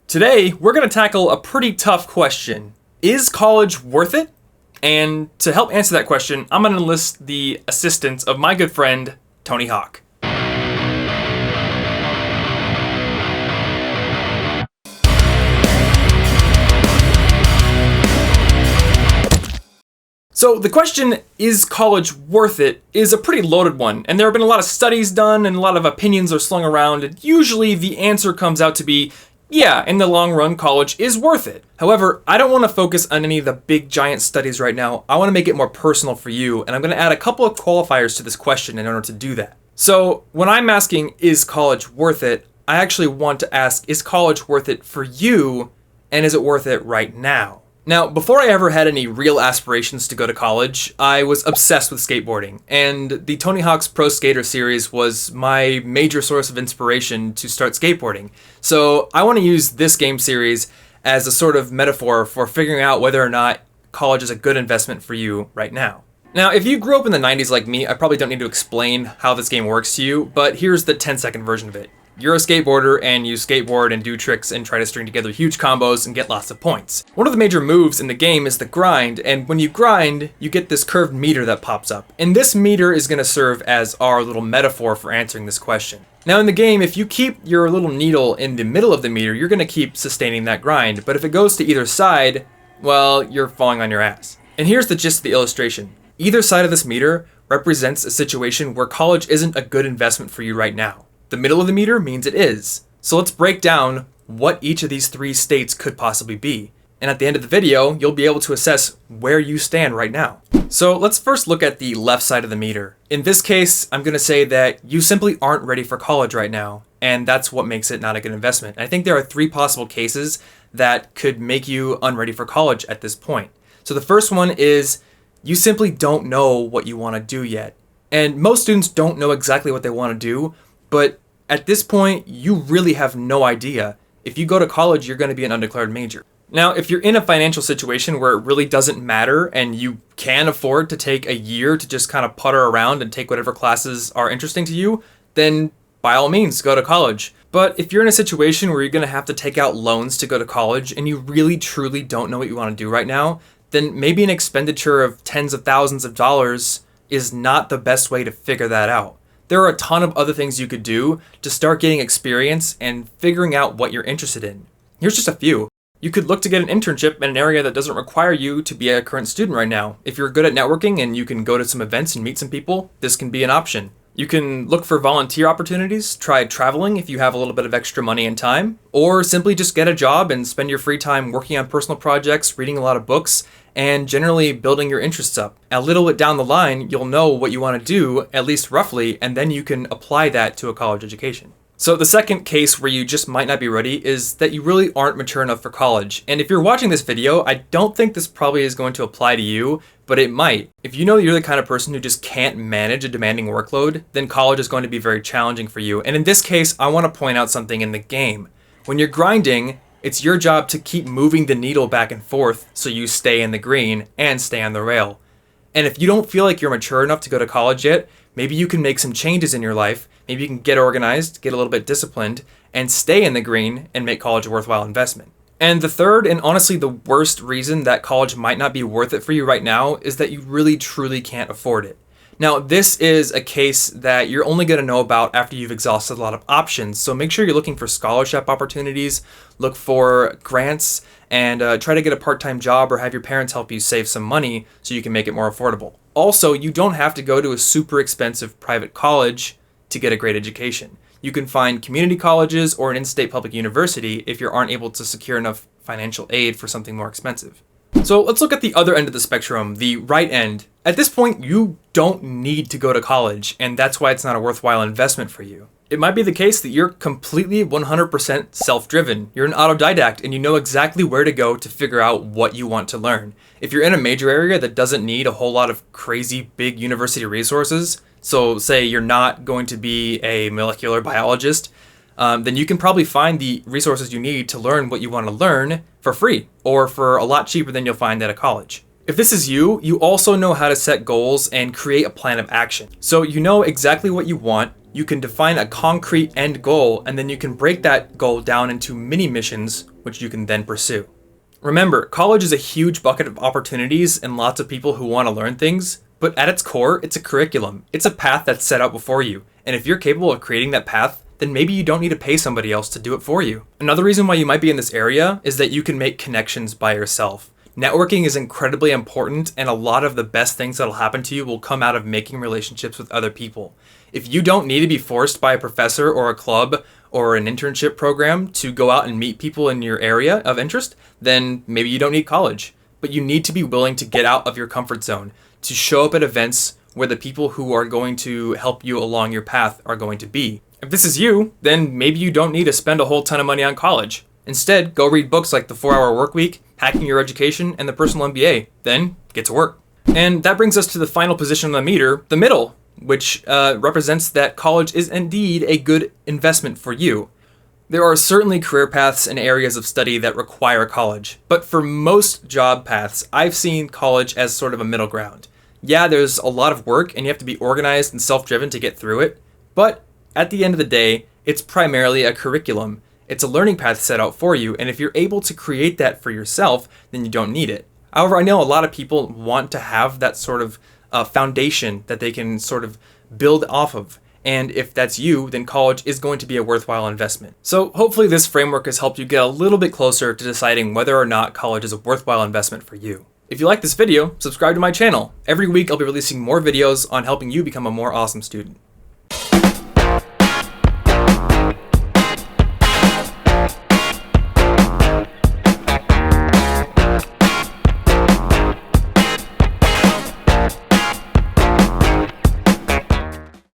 Today, we're going to tackle a pretty tough question. Is college worth it? And to help answer that question, I'm going to enlist the assistance of my good friend, Tony Hawk. So the question, is college worth it, is a pretty loaded one, and there have been a lot of studies done and a lot of opinions are slung around, and usually the answer comes out to be, yeah, in the long run, college is worth it. However, I don't want to focus on any of the big giant studies right now. I want to make it more personal for you, and I'm going to add a couple of qualifiers to this question in order to do that. So when I'm asking, is college worth it, I actually want to ask, is college worth it for you, and is it worth it right now? Now, before I ever had any real aspirations to go to college, I was obsessed with skateboarding, and the Tony Hawk's Pro Skater series was my major source of inspiration to start skateboarding. So I want to use this game series as a sort of metaphor for figuring out whether or not college is a good investment for you right now. Now, if you grew up in the 90s like me, I probably don't need to explain how this game works to you, but here's the 10-second version of it. You're a skateboarder and you skateboard and do tricks and try to string together huge combos and get lots of points. One of the major moves in the game is the grind, and when you grind, you get this curved meter that pops up. And this meter is going to serve as our little metaphor for answering this question. Now in the game, if you keep your little needle in the middle of the meter, you're going to keep sustaining that grind. But if it goes to either side, well, you're falling on your ass. And here's the gist of the illustration. Either side of this meter represents a situation where college isn't a good investment for you right now. The middle of the meter means it is. So let's break down what each of these three states could possibly be. And at the end of the video, you'll be able to assess where you stand right now. So let's first look at the left side of the meter. In this case, I'm going to say that you simply aren't ready for college right now. And that's what makes it not a good investment. I think there are three possible cases that could make you unready for college at this point. So the first one is you simply don't know what you want to do yet. And most students don't know exactly what they want to do. But at this point, you really have no idea. If you go to college, you're going to be an undeclared major. Now, if you're in a financial situation where it really doesn't matter and you can afford to take a year to just kind of putter around and take whatever classes are interesting to you, then by all means, go to college. But if you're in a situation where you're going to have to take out loans to go to college and you really truly don't know what you want to do right now, then maybe an expenditure of tens of thousands of dollars is not the best way to figure that out. There are a ton of other things you could do to start getting experience and figuring out what you're interested in. Here's just a few. You could look to get an internship in an area that doesn't require you to be a current student right now. If you're good at networking and you can go to some events and meet some people, this can be an option. You can look for volunteer opportunities, try traveling if you have a little bit of extra money and time, or simply just get a job and spend your free time working on personal projects, reading a lot of books, and generally building your interests up. A little bit down the line, you'll know what you want to do, at least roughly, and then you can apply that to a college education. So the second case where you just might not be ready is that you really aren't mature enough for college. And if you're watching this video, I don't think this probably is going to apply to you, but it might. If you know you're the kind of person who just can't manage a demanding workload, then college is going to be very challenging for you. And in this case, I want to point out something in the game. When you're grinding, it's your job to keep moving the needle back and forth so you stay in the green and stay on the rail. And if you don't feel like you're mature enough to go to college yet, maybe you can make some changes in your life. Maybe you can get organized, get a little bit disciplined, and stay in the green and make college a worthwhile investment. And the third, and honestly the worst reason that college might not be worth it for you right now is that you really truly can't afford it. Now, this is a case that you're only going to know about after you've exhausted a lot of options, so make sure you're looking for scholarship opportunities, look for grants, and try to get a part-time job or have your parents help you save some money so you can make it more affordable. Also, you don't have to go to a super expensive private college to get a great education. You can find community colleges or an in-state public university if you aren't able to secure enough financial aid for something more expensive. So let's look at the other end of the spectrum, the right end. At this point, you don't need to go to college, and that's why it's not a worthwhile investment for you. It might be the case that you're completely 100% self-driven. You're an autodidact and you know exactly where to go to figure out what you want to learn. If you're in a major area that doesn't need a whole lot of crazy big university resources, so say you're not going to be a molecular biologist, then you can probably find the resources you need to learn what you want to learn for free or for a lot cheaper than you'll find at a college. If this is you, you also know how to set goals and create a plan of action. So you know exactly what you want. you can define a concrete end goal, and then you can break that goal down into mini missions, which you can then pursue. Remember, college is a huge bucket of opportunities and lots of people who want to learn things, but at its core, it's a curriculum. It's a path that's set out before you, and if you're capable of creating that path, then maybe you don't need to pay somebody else to do it for you. Another reason why you might be in this area is that you can make connections by yourself. Networking is incredibly important, and a lot of the best things that'll happen to you will come out of making relationships with other people. If you don't need to be forced by a professor or a club or an internship program to go out and meet people in your area of interest, then maybe you don't need college. But you need to be willing to get out of your comfort zone, to show up at events where the people who are going to help you along your path are going to be. If this is you, then maybe you don't need to spend a whole ton of money on college. Instead, go read books like The 4-Hour Workweek, Hacking Your Education, and The Personal MBA. Then, get to work. And that brings us to the final position on the meter, the middle, which represents that college is indeed a good investment for you. There are certainly career paths and areas of study that require college, but for most job paths, I've seen college as sort of a middle ground. Yeah, there's a lot of work and you have to be organized and self-driven to get through it, but at the end of the day, it's primarily a curriculum. It's a learning path set out for you, and if you're able to create that for yourself, then you don't need it. However, I know a lot of people want to have that sort of foundation that they can sort of build off of. And if that's you, then college is going to be a worthwhile investment. So hopefully this framework has helped you get a little bit closer to deciding whether or not college is a worthwhile investment for you. If you like this video, subscribe to my channel. Every week I'll be releasing more videos on helping you become a more awesome student.